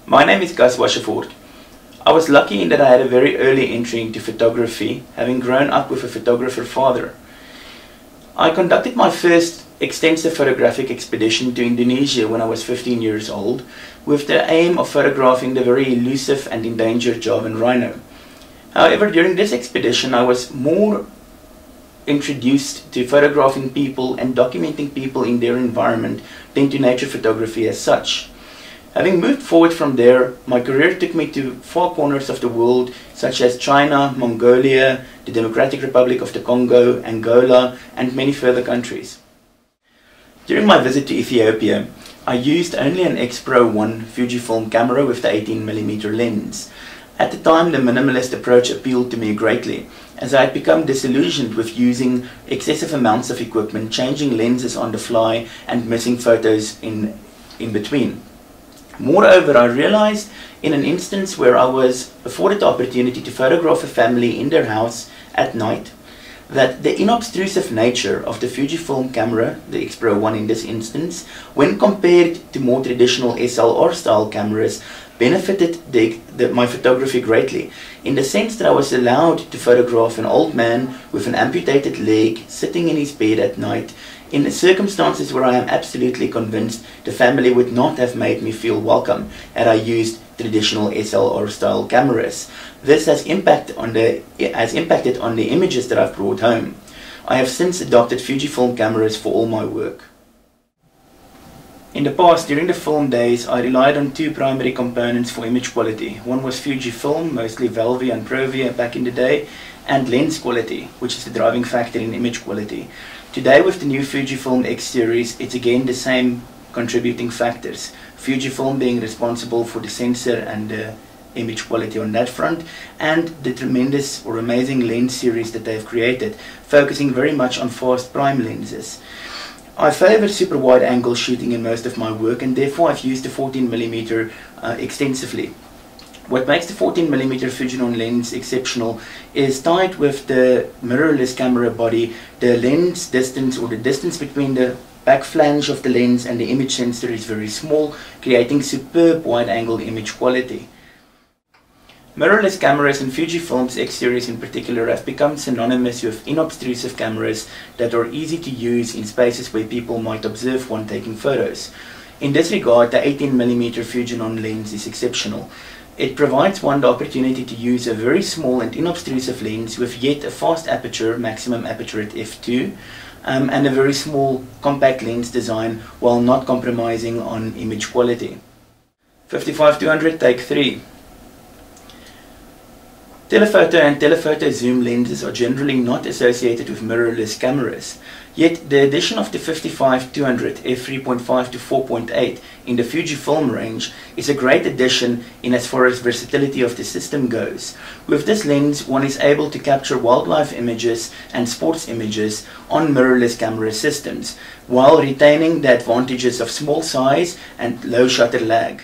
My name is Gus Waschefort. I was lucky in that I had a very early entry into photography, having grown up with a photographer father. I conducted my first extensive photographic expedition to Indonesia when I was 15 years old, with the aim of photographing the very elusive and endangered Javan rhino. However, during this expedition I was more introduced to photographing people and documenting people in their environment than to nature photography as such. Having moved forward from there, my career took me to far corners of the world such as China, Mongolia, the Democratic Republic of the Congo, Angola, and many further countries. During my visit to Ethiopia, I used only an X-Pro 1 Fujifilm camera with the 18mm lens. At the time, the minimalist approach appealed to me greatly, as I had become disillusioned with using excessive amounts of equipment, changing lenses on the fly, and missing photos in between. Moreover, I realized in an instance where I was afforded the opportunity to photograph a family in their house at night, that the inobtrusive nature of the Fujifilm camera, the X-Pro 1 in this instance, when compared to more traditional SLR style cameras, benefited my photography greatly, in the sense that I was allowed to photograph an old man with an amputated leg sitting in his bed at night, in circumstances where I am absolutely convinced the family would not have made me feel welcome had I used traditional SLR style cameras. This has impacted on the images that I've brought home. I have since adopted Fujifilm cameras for all my work. In the past, during the film days, I relied on two primary components for image quality. One was Fujifilm, mostly Velvia and Provia back in the day, and lens quality, which is the driving factor in image quality. Today, with the new Fujifilm X series, it's again the same contributing factors. Fujifilm being responsible for the sensor and the image quality on that front, and the tremendous or amazing lens series that they've created, focusing very much on fast prime lenses. I favor super wide angle shooting in most of my work, and therefore I've used the 14mm extensively. What makes the 14mm Fujinon lens exceptional is tied with the mirrorless camera body. The lens distance, or the distance between the back flange of the lens and the image sensor, is very small, creating superb wide angle image quality. Mirrorless cameras and Fujifilm's X series in particular have become synonymous with inobtrusive cameras that are easy to use in spaces where people might observe one taking photos. In this regard, the 18mm Fujinon lens is exceptional. It provides one the opportunity to use a very small and inobtrusive lens with yet a fast aperture, maximum aperture at f2, and a very small compact lens design while not compromising on image quality. 55-200 take 3. Telephoto and telephoto zoom lenses are generally not associated with mirrorless cameras, yet the addition of the 55-200 f3.5 to 4.8 in the Fujifilm range is a great addition in as far as versatility of the system goes. With this lens, one is able to capture wildlife images and sports images on mirrorless camera systems, while retaining the advantages of small size and low shutter lag.